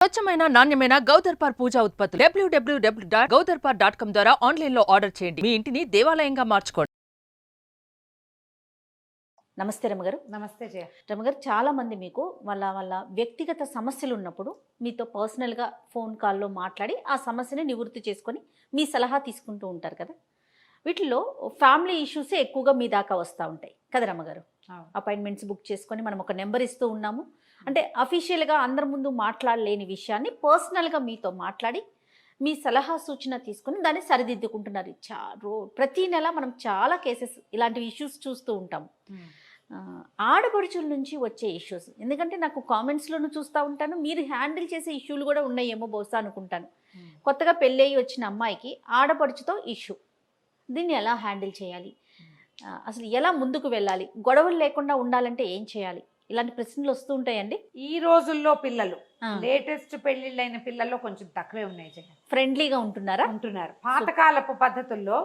స్వచ్ఛమైన నాణ్యమైన గౌదర్పార్ పూజా ఉత్పత్తులు www.gaudarpar.com ద్వారా ఆన్లైన్ లో ఆర్డర్ చేయండి. మీ ఇంటిని దేవాలయంగా మార్చుకోండి. నమస్తే రమగారు. నమస్తే జయ. రమగారు, చాలా మంది మీకు వాళ్ళ వ్యక్తిగత సమస్యలు ఉన్నప్పుడు మీతో పర్సనల్గా ఫోన్ కాల్లో మాట్లాడి ఆ సమస్యని నివృత్తి చేసుకొని మీ సలహా తీసుకుంటూ ఉంటారు కదా. వీటిల్లో ఫ్యామిలీ ఇష్యూసే ఎక్కువగా మీ దాకా వస్తూ ఉంటాయి కదా రమగారు. అపాయింట్మెంట్స్ బుక్ చేసుకొని మనం ఒక నెంబర్ ఇస్తూ ఉన్నాము. అంటే అఫీషియల్గా అందరి ముందు మాట్లాడలేని విషయాన్ని పర్సనల్గా మీతో మాట్లాడి మీ సలహా సూచన తీసుకొని దాన్ని సరిదిద్దుకుంటున్నారు. ప్రతి నెల మనం చాలా కేసెస్ ఇలాంటి ఇష్యూస్ చూస్తూ ఉంటాం. ఆడపడుచుల నుంచి వచ్చే ఇష్యూస్, ఎందుకంటే నాకు కామెంట్స్లోనూ చూస్తూ ఉంటాను, మీరు హ్యాండిల్ చేసే ఇష్యూలు కూడా ఉన్నాయేమో బహుశా అనుకుంటాను. కొత్తగా పెళ్ళయి వచ్చిన అమ్మాయికి ఆడపడుచుతో ఇష్యూ, దీన్ని ఎలా హ్యాండిల్ చేయాలి, అసలు ఎలా ముందుకు వెళ్ళాలి, గొడవలు లేకుండా ఉండాలంటే ఏం చేయాలి, ఇలాంటి ప్రశ్నలు వస్తూ ఉంటాయండి. ఈ రోజుల్లో పిల్లలు లేటెస్ట్ పెళ్లిళ్ళైన పిల్లల్లో కొంచెం తక్కువే ఉన్నాయి జయ. ఫ్రెండ్లీగా ఉంటున్నారు. పాతకాలపు పద్ధతుల్లో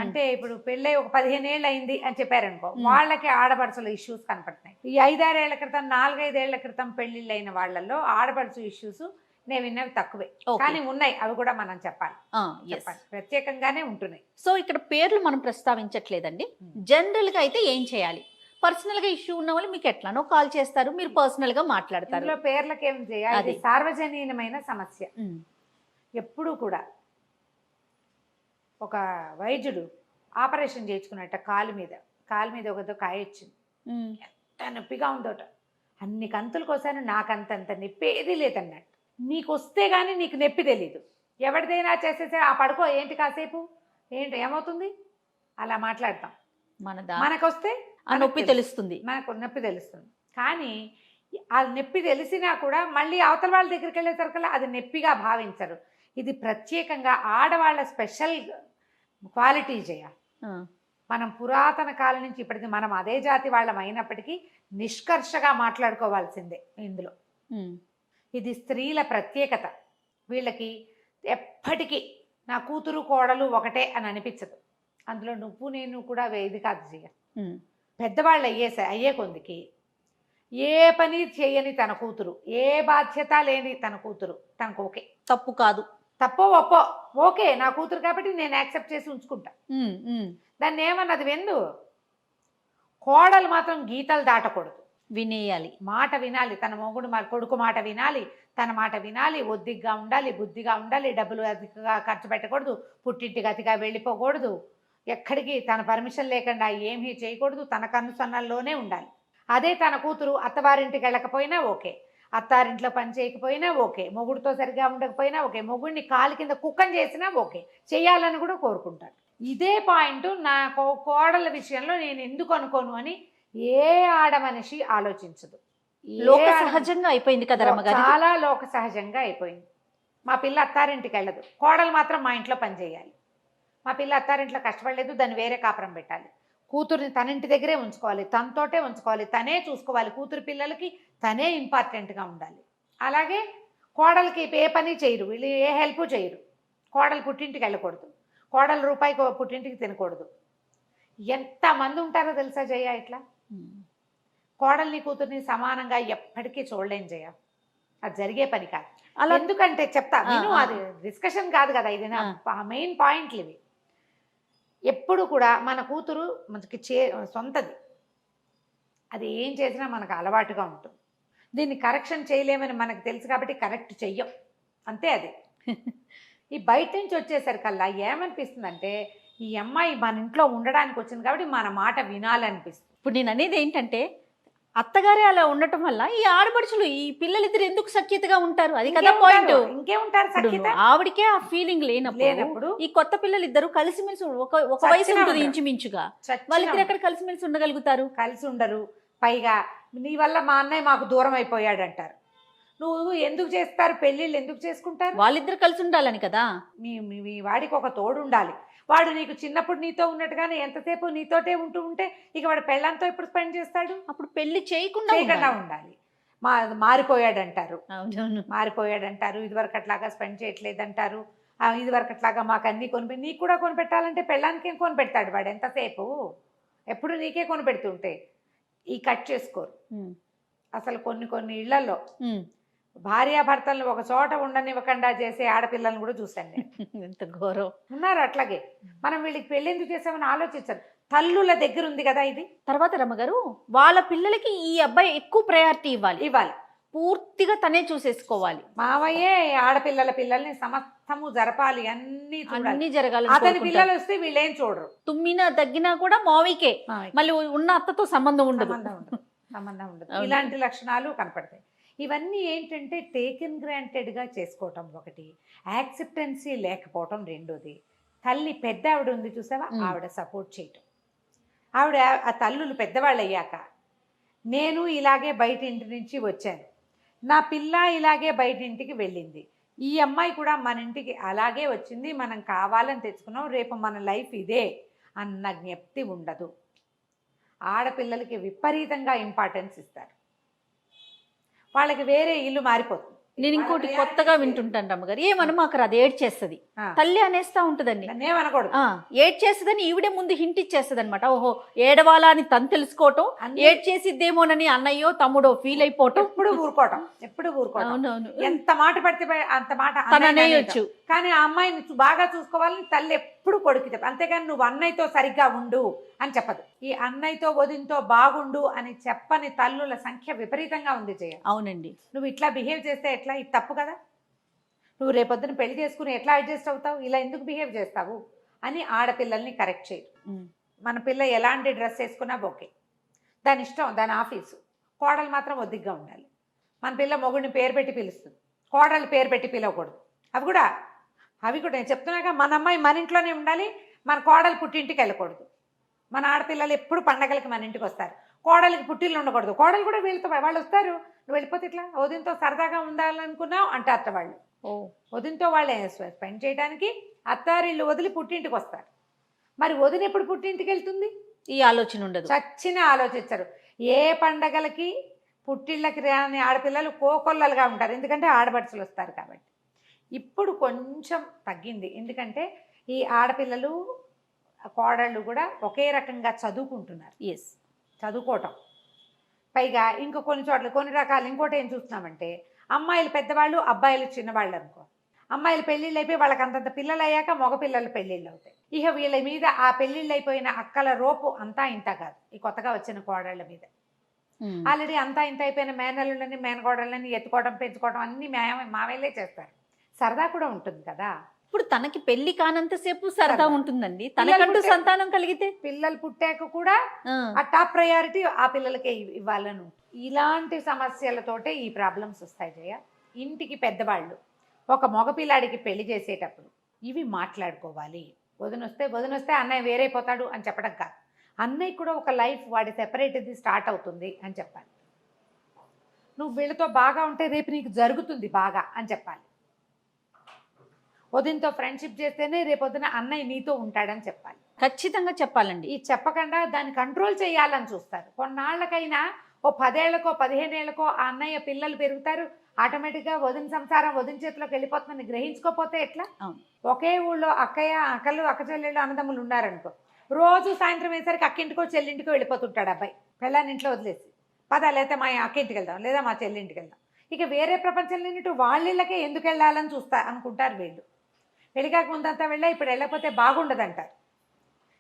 అంటే ఇప్పుడు పెళ్ళై ఒక 15 ఏళ్ళు అయింది అని చెప్పారనుకో, వాళ్ళకి ఆడపడుచుల ఇష్యూస్ కనపడుతున్నాయి. ఈ 5-6 ఏళ్ల క్రితం 4-5 ఏళ్ల క్రితం పెళ్లిళ్ళైన వాళ్ళల్లో ఆడపడుచు ఇష్యూస్ నేను విన్నవి తక్కువే, కానీ ఉన్నాయి. అవి కూడా మనం చెప్పాలి, ప్రత్యేకంగానే ఉంటున్నాయి. సో ఇక్కడ పేర్లు మనం ప్రస్తావించట్లేదండి. జనరల్గా అయితే ఏం చేయాలి? పర్సనల్గా ఇష్యూ ఉన్న వాళ్ళు మీకు ఎట్లానో కాల్ చేస్తారు, మీరు పర్సనల్గా మాట్లాడతారు. ఇందులో పేర్లకేం చేయాలి? సార్వజనీయమైన సమస్య. ఎప్పుడూ కూడా ఒక వైద్యుడు ఆపరేషన్ చేయించుకున్నట్ట కాలు మీద ఒకదో కాయ వచ్చింది, ఎంత నొప్పిగా ఉందోట. అన్ని కంతుల కోసాను నాకంతంత నొప్పి ఏది లేదన్నట్టు. నీకు వస్తే కానీ నీకు నొప్పి తెలీదు, ఎవరిదైనా చేసేసే ఆ పడుకో ఏంటి కాసేపు ఏంటి ఏమవుతుంది అలా మాట్లాడతాం. మనకొస్తే ఆ నొప్పి తెలుస్తుంది, మనకు నొప్పి తెలుస్తుంది. కానీ ఆ నొప్పి తెలిసినా కూడా మళ్ళీ అవతల వాళ్ళ దగ్గరికి వెళ్ళేసరికల్లా అది నొప్పిగా భావించరు. ఇది ప్రత్యేకంగా ఆడవాళ్ళ స్పెషల్ క్వాలిటీ చేయాలి. మనం పురాతన కాలం నుంచి ఇప్పటికీ మనం అదే జాతి వాళ్ళం అయినప్పటికీ నిష్కర్షగా మాట్లాడుకోవాల్సిందే ఇందులో. ఇది స్త్రీల ప్రత్యేకత. వీళ్ళకి ఎప్పటికీ నా కూతురు కోడలు ఒకటే అని అనిపించదు. అందులో నువ్వు నేను కూడా ఇది కాదు చేయ. పెద్దవాళ్ళు అయ్యే కొందికి ఏ పని చేయని తన కూతురు, ఏ బాధ్యత లేని తన కూతురు తనకు ఓకే. తప్పు కాదు, తప్పో ఒప్పో ఓకే నా కూతురు కాబట్టి నేను యాక్సెప్ట్ చేసి ఉంచుకుంటా. దాన్ని ఏమన్నది వెందు. కోడలు మాత్రం గీతలు దాటకూడదు, వినేయాలి, మాట వినాలి. తన మొగుడు కొడుకు మాట వినాలి, తన మాట వినాలి, ఒద్దిగ్గా ఉండాలి, బుద్ధిగా ఉండాలి, డబ్బులు అధికంగా ఖర్చు పెట్టకూడదు, పుట్టింటికి అతిగా వెళ్ళిపోకూడదు, ఎక్కడికి తన పర్మిషన్ లేకుండా ఏమీ చేయకూడదు, తన కన్నుసన్నల్లోనే ఉండాలి. అదే తన కూతురు అత్తవారింటికి వెళ్ళకపోయినా ఓకే, అత్తారింట్లో పని చేయకపోయినా ఓకే, మొగుడితో సరిగా ఉండకపోయినా ఓకే, మొగుడిని కాలు కింద కుక్కం చేసినా ఓకే, చేయాలని కూడా కోరుకుంటాడు. ఇదే పాయింట్ నా కోడల విషయంలో నేను ఎందుకు అనుకోను అని ఏ ఆడ మనిషి ఆలోచించదు. లోక సహజంగా అయిపోయింది కదా రమ్మగారు, చాలా లోక సహజంగా అయిపోయింది. మా పిల్ల అత్తారింటికి వెళ్ళదు, కోడలు మాత్రం మా ఇంట్లో పని చేయాలి. మా పిల్ల అత్తారింట్లో కష్టపడలేదు, దాన్ని వేరే కాపురం పెట్టాలి. కూతుర్ని తన ఇంటి దగ్గరే ఉంచుకోవాలి, తనతోటే ఉంచుకోవాలి, తనే చూసుకోవాలి. కూతురు పిల్లలకి తనే ఇంపార్టెంట్గా ఉండాలి. అలాగే కోడలికి ఏ పని చేయరు, వీళ్ళు ఏ హెల్ప్ చేయరు. కోడలు పుట్టింటికి వెళ్ళకూడదు, కోడలు రూపాయికి పుట్టింటికి తినకూడదు. ఎంతమంది ఉంటారో తెలుసా జయ ఇట్లా. కోడల్ని కూతుర్ని సమానంగా ఎప్పటికీ చూడలేం జయ, అది జరిగే పని కాదు. ఎందుకంటే చెప్తా నేను, అది డిస్కషన్ కాదు కదా, ఇది నా మెయిన్ పాయింట్లు ఇవి. ఎప్పుడు కూడా మన కూతురు మనకి సొంతది, అది ఏం చేసినా మనకు అలవాటుగా ఉంటుంది. దీన్ని కరెక్షన్ చేయలేమని మనకు తెలుసు కాబట్టి కరెక్ట్ చెయ్యం, అంతే. అది ఈ బయట నుంచి వచ్చేసరికల్లా ఏమనిపిస్తుందంటే ఈ అమ్మాయి మన ఇంట్లో ఉండడానికి వచ్చింది కాబట్టి మన మాట వినాలనిపిస్తుంది. ఇప్పుడు నేను అనేది ఏంటంటే అత్తగారే అలా ఉండటం వల్ల ఈ ఆడపడుచులు ఈ పిల్లలిద్దరు ఎందుకు సఖ్యతగా ఉంటారు? అది కదా పాయింట్. ఇంకేముంటారు సఖ్యత? ఆవిడకే ఆ ఫీలింగ్ లేనప్పుడు ఈ కొత్త పిల్లలు ఇద్దరు కలిసిమెలిసి ఒక వయసు ఉంటుంది ఇంచుమించుగా, వాళ్ళిద్దరు ఎక్కడ కలిసిమెలిసి ఉండగలుగుతారు? కలిసి ఉండరు. పైగా నీ వల్ల మా అన్నయ్య మాకు దూరం అయిపోయాడు అంటారు. నువ్వు ఎందుకు చేస్తారు పెళ్ళిళ్ళు, ఎందుకు చేసుకుంటారు? వాళ్ళిద్దరు కలిసి ఉండాలని కదా. మీ వాడికి ఒక తోడు ఉండాలి. వాడు నీకు చిన్నప్పుడు నీతో ఉన్నట్టుగానే ఎంతసేపు నీతోటే ఉంటే ఇక వాడు పెళ్ళంతో ఎప్పుడు స్పెండ్ చేస్తాడు? అప్పుడు పెళ్లి చేయకుండా ఉండాలి. మారిపోయాడంటారు, ఇదివరకు అట్లాగా స్పెండ్ చేయట్లేదంటారు, ఇదివరకు అట్లాగా మాకు అన్నీ నీకు కూడా కొనిపెట్టాలంటే పెళ్ళానికి ఏం కొనిపెడతాడు వాడు? ఎంతసేపు ఎప్పుడు నీకే కొనిపెడుతుంటే ఈ కట్ చేసుకోరు. అసలు కొన్ని ఇళ్లలో భార్యాభర్తలను ఒక చోట ఉండనివ్వకుండా చేసే ఆడపిల్లలను కూడా చూశాను నేను. ఎంత ఘోరం. ఉన్నారు అట్లాగే. మనం వీళ్ళకి పెళ్ళి ఎందుకు చేసామని ఆలోచించారు. తల్లుల దగ్గర ఉంది కదా ఇది. తర్వాత రమ్మగారు వాళ్ళ పిల్లలకి ఈ అబ్బాయి ఎక్కువ ప్రయారిటీ ఇవ్వాలి, పూర్తిగా తనే చూసేసుకోవాలి, మావయ్యే ఆడపిల్లల పిల్లల్ని సమస్తము జరపాలి, అన్నీ అన్ని జరగాలి. అతని పిల్లలు వస్తే వీళ్ళేం చూడరు. తుమ్మినా దగ్గినా కూడా మావికే, మళ్ళీ ఉన్న అత్తతో సంబంధం ఉండదు. సంబంధం ఉండదు. ఇలాంటి లక్షణాలు కనపడతాయి. ఇవన్నీ ఏంటంటే టేకెన్ గ్రాంటెడ్గా చేసుకోవటం ఒకటి, యాక్సెప్టెన్సీ లేకపోవటం రెండోది. తల్లి పెద్ద ఆవిడ ఉంది చూసావా, ఆవిడ సపోర్ట్ చేయటం. ఆవిడ ఆ తల్లులు పెద్దవాళ్ళు అయ్యాక నేను ఇలాగే బయట ఇంటి నుంచి వచ్చాను, నా పిల్ల ఇలాగే బయట ఇంటికి వెళ్ళింది, ఈ అమ్మాయి కూడా మన ఇంటికి అలాగే వచ్చింది, మనం కావాలని తెచ్చుకున్నాం, రేపు మన లైఫ్ ఇదే అన్న జ్ఞప్తి ఉండదు. ఆడపిల్లలకి విపరీతంగా ఇంపార్టెన్స్ ఇస్తారు. వాళ్ళకి వేరే ఇల్లు మారిపోతుంది. నేను ఇంకోటి కొత్తగా వింటుంటాను రమ్మగారు, ఏమనమా అక్కడ అది ఏడ్ చేస్తుంది, తల్లి అనేస్తా ఉంటుందండి. ఏమనకూడదు, ఏడ్ చేస్తుందని ఈవిడే ముందు హింట్ ఇచ్చేస్తుంది అనమాట. ఓహో ఏడవాలా అని తను తెలుసుకోవటం, ఏడ్ చేసిద్దేమోనని అన్నయ్యో తమ్ముడో ఫీల్ అయిపోవటం, ఎప్పుడు ఊరుకోవటం. అవునవును. ఎంత మాట పడితే అంత మాట అనేయొచ్చు, కానీ ఆ అమ్మాయిని బాగా చూసుకోవాలని తల్లి ఎప్పుడు కొడుకు చెప్పదు. అంతేగాని నువ్వు అన్నయ్యతో సరిగ్గా ఉండు అని చెప్పదు. ఈ అన్నయ్యతో వదినతో బాగుండు అని చెప్పని తల్లుల సంఖ్య విపరీతంగా ఉంది జయ. అవునండి. నువ్వు ఇట్లా బిహేవ్ చేస్తే ఎట్లా, ఇది తప్పు కదా, నువ్వు రేపొద్దున పెళ్లి చేసుకుని ఎట్లా అడ్జస్ట్ అవుతావు, ఇలా ఎందుకు బిహేవ్ చేస్తావు అని ఆడపిల్లల్ని కరెక్ట్ చేయరు. మన పిల్ల ఎలాంటి డ్రెస్ వేసుకున్నా ఓకే, దాని ఇష్టం, దాని ఆఫీసు. కోడలు మాత్రం ఒద్దిగ్గా ఉండాలి. మన పిల్ల మొగుడిని పేరు పెట్టి పిలుస్తుంది, కోడలు పేరు పెట్టి పిలవకూడదు. అవి కూడా నేను చెప్తున్నాక, మన అమ్మాయి మన ఇంట్లోనే ఉండాలి, మన కోడలు పుట్టింటికి వెళ్ళకూడదు. మన ఆడపిల్లలు ఎప్పుడు పండగలకి మన ఇంటికి వస్తారు, కోడలికి పుట్టిల్లు ఉండకూడదు. కోడలు కూడా వీళ్ళతో వాళ్ళు వస్తారు, నువ్వు వెళ్ళిపోతే ఇట్లా వదినతో సరదాగా ఉండాలనుకున్నావు అంటే అత్త వాళ్ళు వదినతో వాళ్ళే స్పెండ్ చేయడానికి అత్తారిల్లు వదిలి పుట్టింటికి వస్తారు. మరి వదిన ఎప్పుడు పుట్టింటికి వెళ్తుంది, ఈ ఆలోచన ఉండదు. చచ్చిన ఆలోచించరు. ఏ పండగలకి పుట్టిళ్ళకి రాని ఆడపిల్లలు కోకొల్లలుగా ఉంటారు, ఎందుకంటే ఆడపడుచులు వస్తారు కాబట్టి. ఇప్పుడు కొంచెం తగ్గింది, ఎందుకంటే ఈ ఆడపిల్లలు కోడళ్ళు కూడా ఒకే రకంగా చదువుకుంటున్నారు. చదువుకోవటం పైగా ఇంకో కొన్ని చోట్ల కొన్ని రకాలు. ఇంకోటి ఏం చూస్తున్నామంటే, అమ్మాయిలు పెద్దవాళ్ళు, అబ్బాయిలు చిన్నవాళ్ళు అనుకో. అమ్మాయిలు పెళ్ళిళ్ళు అయిపోయి వాళ్ళకి అంతంత పిల్లలు అయ్యాక మగపిల్లలు పెళ్ళిళ్ళు అవుతాయి. ఇక వీళ్ళ మీద ఆ పెళ్ళిళ్ళు అయిపోయిన అక్కల రోపు అంతా ఇంత కాదు, ఈ కొత్తగా వచ్చిన కోడళ్ళ మీద. ఆల్రెడీ అంతా ఇంత అయిపోయిన మేనల్లులని మేనకోడళ్ళని ఎత్తుకోవడం పెంచుకోవడం అన్నీ మావేలే చేస్తారు. సరదా కూడా ఉంటుంది కదా. ఇప్పుడు తనకి పెళ్లి కానంతసేపు సరదా ఉంటుందండి, తనకంటూ సంతానం కలిగితే పిల్లలు పుట్టాక కూడా ఆ టాప్ ప్రయారిటీ ఆ పిల్లలకే ఇవ్వాలను. ఇలాంటి సమస్యలతోటే ఈ ప్రాబ్లమ్స్ వస్తాయి జయ. ఇంటికి పెద్దవాళ్ళు ఒక మగపిల్లాడికి పెళ్లి చేసేటప్పుడు ఇవి మాట్లాడుకోవాలి. వదినొస్తే అన్నయ్య వేరైపోతాడు అని చెప్పడం కాదు, అన్నయ్య కూడా ఒక లైఫ్ వాడి సెపరేట్ది స్టార్ట్ అవుతుంది అని చెప్పాలి. నువ్వు వీళ్ళతో బాగా ఉంటే రేపు నీకు జరుగుతుంది బాగా అని చెప్పాలి. వదినతో ఫ్రెండ్షిప్ చేస్తేనే రేపొద్దున అన్నయ్య నీతో ఉంటాడని చెప్పాలి. ఖచ్చితంగా చెప్పాలండి. ఈ చెప్పకుండా దాన్ని కంట్రోల్ చేయాలని చూస్తారు. కొన్నాళ్ళకైనా ఓ 10 ఏళ్లకో 15 ఏళ్లకో ఆ అన్నయ్య పిల్లలు పెరుగుతారు, ఆటోమేటిక్గా వదిన సంసారం వదిన చేతిలోకి వెళ్ళిపోతుందని గ్రహించుకోకపోతే ఎట్లా? ఒకే ఊళ్ళో అక్కలు అక్క చెల్లెళ్ళు అన్నదమ్ములు ఉన్నారనుకో, రోజు సాయంత్రం వేసరికి అక్కింటికో చెల్లింటికో వెళ్ళిపోతుంటాడు అబ్బాయి, పెళ్ళాన్ని ఇంట్లో వదిలేసి. లేకపోతే మా అక్కింటికి వెళ్దాం, లేదా మా చెల్లింటికి వెళ్దాం. ఇక వేరే ప్రపంచం లేనిట్టు వాళ్ళకి ఎందుకు వెళ్ళాలని అనుకుంటారు వీళ్ళు. పెళ్ళికాక ముందంతా వెళ్ళా, ఇప్పుడు వెళ్ళకపోతే బాగుండదంటారు.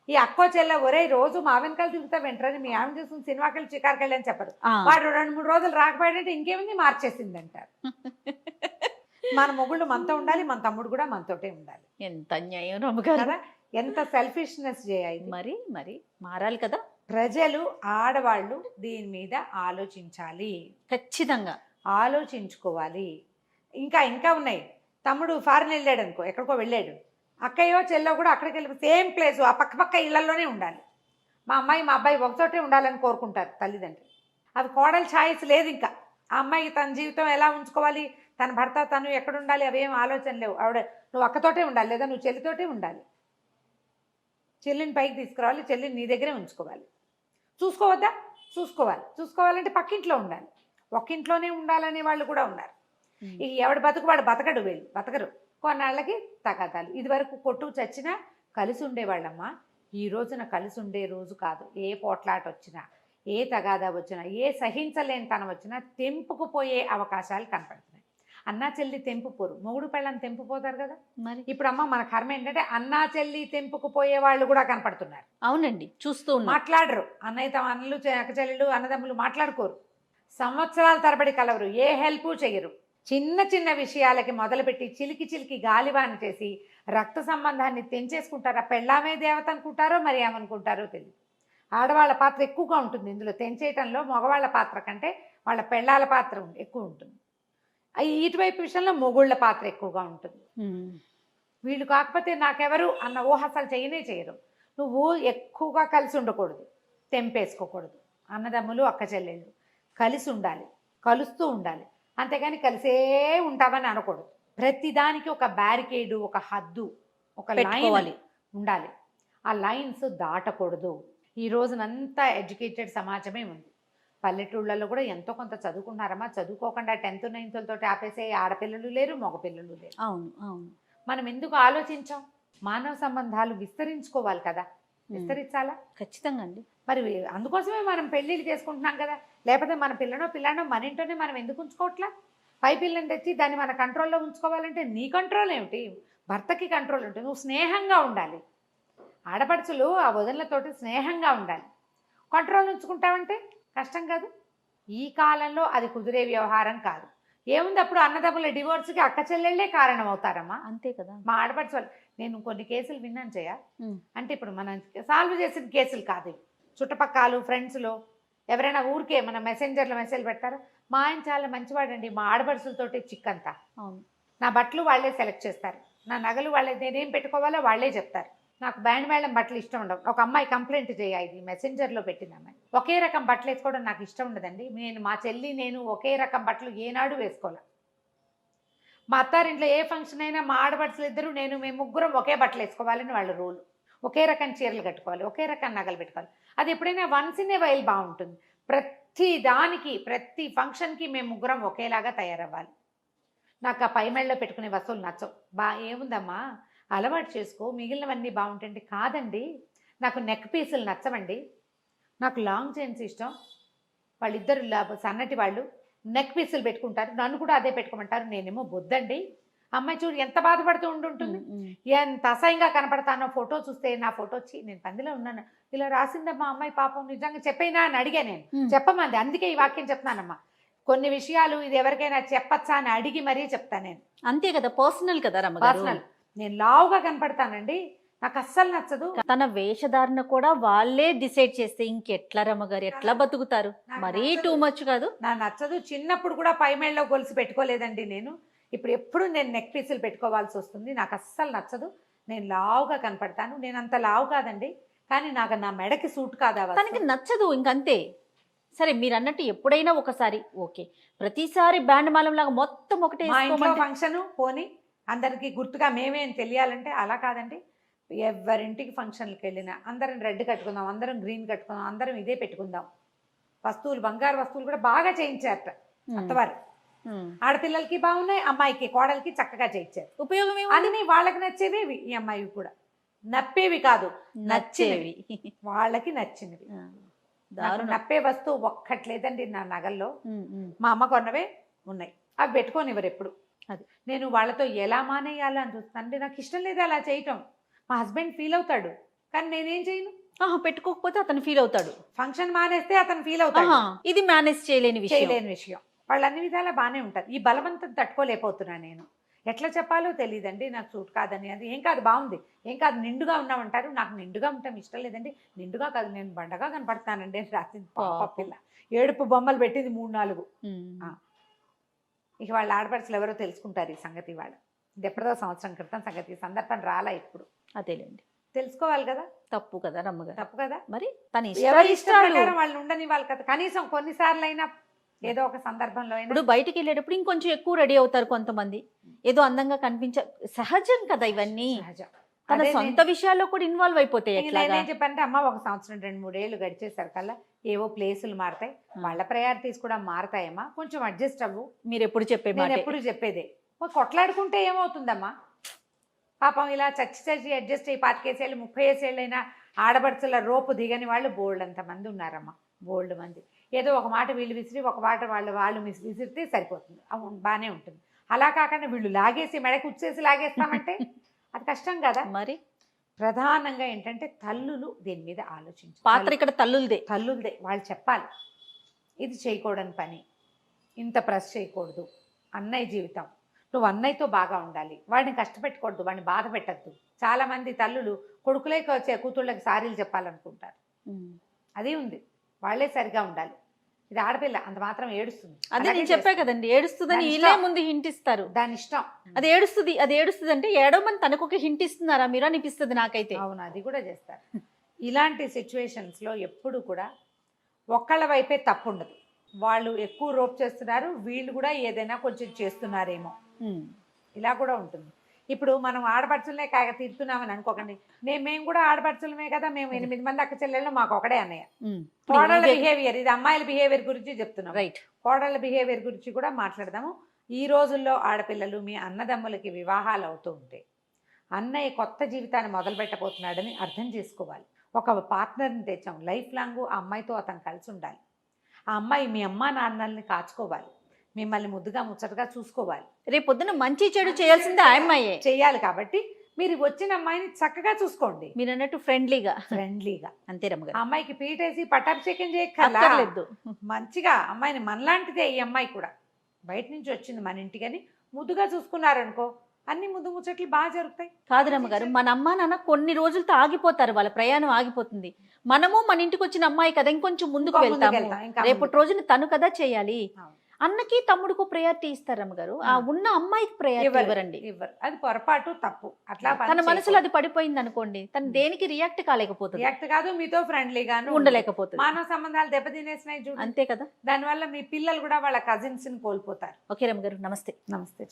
ఈ అక్కో చెల్ల ఒరే రోజు మా వెనకాల తిరుగుతా వెంటనే మీ ఆమె చూసుకుని సినిమాకి వెళ్ళి చికారుకి వెళ్ళి అని చెప్పరు. వాడు 2-3 రోజులు రాకపోయాడంటే ఇంకేముంది మార్చేసింది అంటారు. మన మొగుళ్ళు మనతో ఉండాలి, మన తమ్ముడు కూడా మనతోటే ఉండాలి. ఎంత అన్యాయం కదా, ఎంత సెల్ఫిష్నెస్ చేయాలి. మరి మారాలి కదా. ప్రజలు ఆడవాళ్ళు దీని మీద ఆలోచించాలి, ఖచ్చితంగా ఆలోచించుకోవాలి. ఇంకా ఉన్నాయి. తమ్ముడు ఫారెన్ వెళ్ళాడు అనుకో, ఎక్కడికో వెళ్ళాడు, అక్కయ్యో చెల్లో కూడా అక్కడికి వెళ్ళి సేమ్ ప్లేసు ఆ పక్క ఇళ్లలోనే ఉండాలి. మా అమ్మాయి మా అబ్బాయి ఒకచోటే ఉండాలని కోరుకుంటారు తల్లిదండ్రులు. అది కోడలు ఛాయిస్ లేదు. ఇంకా ఆ అమ్మాయికి తన జీవితం ఎలా ఉంచుకోవాలి, తన భర్త తను ఎక్కడ ఉండాలి, అవేం ఆలోచన లేవు. ఆవిడ నువ్వు అక్కతోటే ఉండాలి, లేదా నువ్వు చెల్లితోటే ఉండాలి. చెల్లిని పైకి తీసుకురావాలి, చెల్లిని నీ దగ్గరే ఉంచుకోవాలి. చూసుకోవద్దా? చూసుకోవాలంటే పక్కింట్లో ఉండాలి. ఒక్కింట్లోనే ఉండాలనే వాళ్ళు కూడా ఉన్నారు. ఇక ఎవడు బతుకు వాడు బతకడు, వీళ్ళు బతకరు. కొన్నాళ్ళకి తగాదాలు. ఇదివరకు కొట్టు చచ్చినా కలిసి ఉండేవాళ్ళమ్మా. ఈ రోజున కలిసి ఉండే రోజు కాదు. ఏ పోట్లాట వచ్చినా, ఏ తగాదా వచ్చినా, ఏ సహించలేని తనం వచ్చినా తెంపుకుపోయే అవకాశాలు కనపడుతున్నాయి. అన్నా చెల్లి తెంపుపోరు, మొగుడు పెళ్ళని తెంపుపోతారు కదా. మరి ఇప్పుడు అమ్మ మన కర్మ ఏంటంటే అన్నా చెల్లి తెంపుకు పోయే వాళ్ళు కూడా కనపడుతున్నారు. అవునండి, చూస్తూ ఉన్నా. మాట్లాడరు, అన్నయ్య తమ అన్నలు అక్క చెల్లెలు అన్నదమ్ములు మాట్లాడుకోరు, సంవత్సరాల తరబడి కలవరు, ఏ హెల్ప్ చెయ్యరు. చిన్న చిన్న విషయాలకి మొదలుపెట్టి చిలికి చిలికి గాలివాన చేసి రక్త సంబంధాన్ని తెంచేసుకుంటారు. ఆ పెళ్ళామే దేవత అనుకుంటారో మరి ఏమనుకుంటారో తెలియదు. ఆడవాళ్ళ పాత్ర ఎక్కువగా ఉంటుంది ఇందులో, తెంచేయటంలో మగవాళ్ళ పాత్ర కంటే వాళ్ళ పెళ్ళాల పాత్ర ఎక్కువ ఉంటుంది. ఇటువైపు విషయంలో మొగుళ్ళ పాత్ర ఎక్కువగా ఉంటుంది. వీళ్ళు కాకపోతే నాకెవరు అన్న ఊహ అసలు చేయనే చేయరు. నువ్వు ఎక్కువగా కలిసి ఉండకూడదు, తెంపేసుకోకూడదు. అన్నదమ్ములు అక్క చెల్లెళ్ళు కలిసి ఉండాలి, కలుస్తూ ఉండాలి, అంతేగాని కలిసే ఉంటామని అనకూడదు. ప్రతిదానికి ఒక బ్యారికేడు, ఒక హద్దు, ఒక లైన్ ఉండాలి. ఆ లైన్స్ దాటకూడదు. ఈ రోజునంతా ఎడ్యుకేటెడ్ సమాజమే ఉంది. పల్లెటూళ్ళలో కూడా ఎంతో కొంత చదువుకున్నారమ్మా. చదువుకోకుండా 10th 9th తోటి ఆపేసే ఆడపిల్లలు లేరు, మగపిల్లలు లేరు. అవును అవును. మనం ఎందుకు ఆలోచించాం? మానవ సంబంధాలు విస్తరించుకోవాలి కదా, విస్తరించాలా? ఖచ్చితంగా అండి. మరి అందుకోసమే మనం పెళ్ళిళ్ళు చేసుకుంటున్నాం కదా. లేకపోతే మన పిల్లనో మన ఇంట్లోనే మనం ఎందుకు ఉంచుకోవట్లా? పై పిల్లని తెచ్చి దాన్ని మన కంట్రోల్లో ఉంచుకోవాలంటే నీ కంట్రోల్ ఏమిటి? భర్తకి కంట్రోల్ ఉంటుంది. నువ్వు స్నేహంగా ఉండాలి. ఆడపడుచులు ఆ వదినలతోటి స్నేహంగా ఉండాలి. కంట్రోల్ ఉంచుకుంటామంటే కష్టం కాదు. ఈ కాలంలో అది కుదిరే వ్యవహారం కాదు. ఏముంది, అప్పుడు అన్నదమ్ముల డివోర్స్కి అక్క చెల్లెళ్ళే కారణం అవుతారమ్మా. అంతే కదా. మా ఆడపడుచు వాళ్ళు, నేను కొన్ని కేసులు విన్నాను చేయ, అంటే ఇప్పుడు మనం సాల్వ్ చేసిన కేసులు కాదు, చుట్టుపక్కల ఫ్రెండ్స్లో ఎవరైనా ఊరికే మన మెసెంజర్లో మెసేజ్ పెడతారు, మా ఆయన చాలా మంచివాడండి, మా ఆడపడుచులతోటి చిక్కంతా. అవును. నా బట్టలు వాళ్ళే సెలెక్ట్ చేస్తారు, నా నగలు వాళ్ళే, నేనేం పెట్టుకోవాలో వాళ్ళే చెప్తారు. నాకు బ్యాండ్ మేళం బట్టలు ఇష్టం ఉండవు. ఒక అమ్మాయి కంప్లైంట్ ఇది మెసెంజర్లో పెట్టిన అమ్మాయి, ఒకే రకం బట్టలు వేసుకోవడం నాకు ఇష్టం ఉండదండి, మా చెల్లి నేను ఒకే రకం బట్టలు ఏనాడు వేసుకోవాలి. మా అత్తారింట్లో ఏ ఫంక్షన్ అయినా మా ఆడపడుచులు ఇద్దరు మేము ముగ్గురం ఒకే బట్టలు వేసుకోవాలని వాళ్ళ రూల్. ఒకే రకం చీరలు కట్టుకోవాలి, ఒకే రకం నగలు పెట్టుకోవాలి. అది ఎప్పుడైనా వన్స్ ఇన్ ఏ వైల్ బాగుంటుంది. ప్రతి దానికి, ప్రతి ఫంక్షన్కి మేము ముగ్గురం ఒకేలాగా తయారవ్వాలి. నాకు ఆ పై మెళ్ళలో పెట్టుకునే వస్తువులు నచ్చవు. ఏముందమ్మా, అలవాటు చేసుకో, మిగిలినవన్నీ బాగుంటాయండి. కాదండి, నాకు నెక్ పీసులు నచ్చవండి, నాకు లాంగ్ చైన్స్ ఇష్టం. వాళ్ళిద్దరు సన్నటి వాళ్ళు నెక్ పీసులు పెట్టుకుంటారు, నన్ను కూడా అదే పెట్టుకోమంటారు, నేనేమో బొద్దండి. అమ్మాయి చూడు ఎంత బాధపడుతూ ఉంటుంది, ఎంత అసహ్యంగా కనపడతానో. ఫోటో చూస్తే నా ఫోటో వచ్చి నేను పందిలో ఉన్నాను, ఇలా రాసిందమ్మా అమ్మాయి, పాపం నిజంగా చెప్పైనా అని అడిగా నేను. చెప్పమంది, అందుకే ఈ వాక్యం చెప్తున్నానమ్మా. కొన్ని విషయాలు ఇది ఎవరికైనా చెప్పచ్చా అని అడిగి మరీ చెప్తాను నేను. అంతే కదా, పర్సనల్ కదా రమ్మగారు. పర్సనల్. నేను లావుగా కనపడతానండి, నాకు అస్సలు నచ్చదు. తన వేషధారణ కూడా వాళ్ళే డిసైడ్ చేస్తే ఇంకెట్లా రమ్మగారు, ఎట్లా బతుకుతారు? మరీ టూ మచ్ కాదు. నాకు నచ్చదు. చిన్నప్పుడు కూడా పై మేళ్ళలో గొలుసు పెట్టుకోలేదండి నేను. ఇప్పుడు ఎప్పుడు నేను నెక్ పీసులు పెట్టుకోవాల్సి వస్తుంది. నాకు అస్సలు నచ్చదు. నేను లావుగా కనపడతాను. నేను అంత లావు కాదండి, కానీ నాకు నా మెడకి సూట్ కాదా, తనకి నచ్చదు, ఇంకంతే. సరే, మీరు అన్నట్టు ఎప్పుడైనా ఒకసారి ఓకే, ప్రతిసారి బ్యాండ్ మాలం లాగా మొత్తం ఒకటే ఫంక్షన్ పోని అందరికి గుర్తుగా మేమేం తెలియాలంటే అలా కాదండి. ఎవరింటికి ఫంక్షన్లకు వెళ్ళినా అందరం రెడ్ కట్టుకుందాం, అందరం గ్రీన్ కట్టుకుందాం, అందరం ఇదే పెట్టుకుందాం. వస్తువులు, బంగారు వస్తువులు కూడా బాగా చేయించారట అత్తవారు. ఆడపిల్లలకి బాగున్నాయి, అమ్మాయికి కోడలికి చక్కగా చేయించారు. ఉపయోగం అన్ని వాళ్ళకి నచ్చేవి, ఈ అమ్మాయివి కూడా నప్పేవి కాదు, నచ్చేవి, వాళ్ళకి నచ్చినవి. నప్పే వస్తువు ఒక్కట్లేదండి నా నగల్లో. మా అమ్మ కొన్నవే ఉన్నాయి, అవి పెట్టుకొని ఎవరు ఎప్పుడు. అది నేను వాళ్ళతో ఎలా మానేయాలో అని చూస్తాను. నాకు ఇష్టం లేదు అలా చేయటం. మా హస్బెండ్ ఫీల్ అవుతాడు, కానీ నేనేం చేయను. పెట్టుకోకపోతే అతను ఫీల్ అవుతాడు. ఫంక్షన్ మానేస్తే అతను ఫీల్ అవుతాడు. ఇది మేనేజ్ చేయలేని విషయం. వాళ్ళు అన్ని విధాలా బాగానే ఉంటారు. ఈ బలవంతం తట్టుకోలేకపోతున్నా నేను. ఎట్లా చెప్పాలో తెలియదండి. నాకు సూట్ కాదని. అది ఏం కాదు, బాగుంది, ఏం కాదు, నిండుగా ఉన్నామంటారు. నాకు నిండుగా ఉంటాం ఇష్టం లేదండి. నిండుగా కాదు, నేను బండగా కనపడతానండి అని రాసింది పిల్ల. ఏడుపు బొమ్మలు పెట్టింది 3-4. ఇక వాళ్ళ ఆడపడుచులు ఎవరో తెలుసుకుంటారు ఈ సంగతి. వాళ్ళు ఇది ఎప్పుడో సంవత్సరం క్రితం సంగతి, సందర్భం రాలా ఇప్పుడు. అదేలేండి, తెలుసుకోవాలి కదా. తప్పు కదా రమ్మగారు, తప్పు కదా. మరి తన ఇష్టం వాళ్ళు ఉండని వాళ్ళు కదా. కనీసం కొన్నిసార్లు అయినా ఏదో ఒక సందర్భంలో ఇప్పుడు బయటికి వెళ్ళేటప్పుడు ఇంకొంచెం ఎక్కువ రెడీ అవుతారు కొంతమంది, ఏదో అందంగా కనిపించ, సహజం కదా ఇవన్నీ. తన సొంత విషయాల్లో కూడా ఇన్వాల్వ్ అయిపోతాయి. నేనేం చెప్పంటే, అమ్మ ఒక సంవత్సరం 2-3 ఏళ్ళు గడిచేసారు కల్లా ఏవో ప్లేసులు మారుతాయి, వాళ్ళ ప్రయారిటీస్ కూడా మారుతాయమ్మా, కొంచెం అడ్జస్ట్ అవ్వు. మీరు ఎప్పుడు ఎప్పుడు చెప్పేదే. కొట్లాడుకుంటే ఏమవుతుందమ్మా, పాపం ఇలా చచ్చి అడ్జస్ట్ అయ్యి 25 ఏళ్ళు 30 ఏళ్ళైనా ఆడబడుచుల రోపు దిగని వాళ్ళు బోల్డ్ అంతమంది ఉన్నారమ్మా, బోల్డ్ మంది. ఏదో ఒక మాట వీళ్ళు విసిరి, ఒక మాట వాళ్ళు విసిరితే సరిపోతుంది, బాగానే ఉంటుంది. అలా కాకుండా వీళ్ళు లాగేసి మెడకి ఉచ్చేసి లాగేస్తామంటే అది కష్టం కదా. మరి ప్రధానంగా ఏంటంటే తల్లులు దీని మీద ఆలోచించాలి. పాత్ర ఇక్కడ తల్లులదే. తల్లులదే. వాళ్ళు చెప్పాలి ఇది చేయకూడని పని, ఇంత ప్రెస్ చేయకూడదు, అన్నయ్య జీవితం, నువ్వు అన్నయ్యతో బాగా ఉండాలి, వాడిని కష్టపెట్టకూడదు, వాడిని బాధ పెట్టద్దు. చాలామంది తల్లులు కొడుకులేకి వచ్చే కూతుళ్ళకి సారీలు చెప్పాలనుకుంటారు. అది ఉంది, వాళ్ళే సరిగా ఉండాలి. ఇది ఆడపిల్ల అంత మాత్రం ఏడుస్తుంది. అదే నేను చెప్పా కదండి, ఏడుస్తుందని వీళ్ళే ముందు హింట్ ఇస్తారు. దాని ఇష్టం. అది ఏడుస్తుంది అంటే ఏడవమని తనకు ఒక హింట్ ఇస్తున్నారా మీరు అనిపిస్తుంది నాకైతే. అవును, అది కూడా చేస్తారు. ఇలాంటి సిచ్యువేషన్స్లో ఎప్పుడు కూడా ఒక్కళ్ళ వైపే తప్పు ఉండదు. వాళ్ళు ఎక్కువ రోప్ చేస్తున్నారు, వీళ్ళు కూడా ఏదైనా కొంచెం చేస్తున్నారేమో, ఇలా కూడా ఉంటుంది. ఇప్పుడు మనం ఆడపడుచులనే కాక తిడుతున్నామని అనుకోకండి, మేము కూడా ఆడపడుచులమే కదా, మేము 8 మంది అక్క చెల్లెళ్ళు, మాకు ఒకడే అన్నయ్య. కోడళ్ళ బిహేవియర్, ఇది అమ్మాయిల బిహేవియర్ గురించి చెప్తున్నాం. రైట్. కోడళ్ళ బిహేవియర్ గురించి కూడా మాట్లాడదాము. ఈ రోజుల్లో ఆడపిల్లలు మీ అన్నదమ్ములకి వివాహాలు అవుతూ ఉంటే అన్నయ్య కొత్త జీవితాన్ని మొదలు పెట్టబోతున్నాడని అర్థం చేసుకోవాలి. ఒక పార్ట్నర్ని తెచ్చాం, లైఫ్ లాంగ్ ఆ అమ్మాయితో అతను కలిసి ఉండాలి. ఆ అమ్మాయి మీ అమ్మా నాన్నల్ని కాచుకోవాలి, మిమ్మల్ని ముద్దుగా ముచ్చటగా చూసుకోవాలి. రేపు పొద్దున మంచి చెడు చేయాల్సిందే ఆ అమ్మాయే చేయాలి. కాబట్టి మీరు వచ్చిన అమ్మాయిని చక్కగా చూసుకోండి, మీరు అన్నట్టు ఫ్రెండ్లీగా. అంతే రమ్మ గారు. అమ్మాయికి పీటేసి పట్టాభిషేకం చేయక్కర్లేదు. మంచిగా అమ్మాయిని మనలాంటిదే ఈ అమ్మాయి కూడా, బయట నుంచి వచ్చింది మన ఇంటికని ముద్దుగా చూసుకున్నారనుకో, అన్ని ముద్దు ముచ్చట్లు బాగా జరుగుతాయి. కాదు రమ్మగారు, మన అమ్మా నాన్న కొన్ని రోజులతో ఆగిపోతారు, వాళ్ళ ప్రయాణం ఆగిపోతుంది. మనము మన ఇంటికి వచ్చిన అమ్మాయి కదా ఇంకొంచెం ముందుకు వెళ్తాము. రేపటి రోజున తను కదా చేయాలి. అన్నకి తమ్ముడుకు ప్రయారిటీ ఇస్తారు రమ్మగారు, ఆ ఉన్న అమ్మాయికి ప్రయారిటీ ఇవ్వరండి. అది పొరపాటు, తప్పు. అట్లా తన మనసులో అది పడిపోయింది అనుకోండి, తను దేనికి రియాక్ట్ కాలేకపోతుంది. రియాక్ట్ కాదు, మీతో ఫ్రెండ్లీగాను ఉండలేకపోతుంది. మానవ సంబంధాలు దెబ్బతినేసినాయి చూడు. అంతే కదా. దానివల్ల మీ పిల్లలు కూడా వాళ్ళ కజిన్స్ ని కోల్పోతారు. ఓకే రమ్మగారు, నమస్తే. నమస్తే.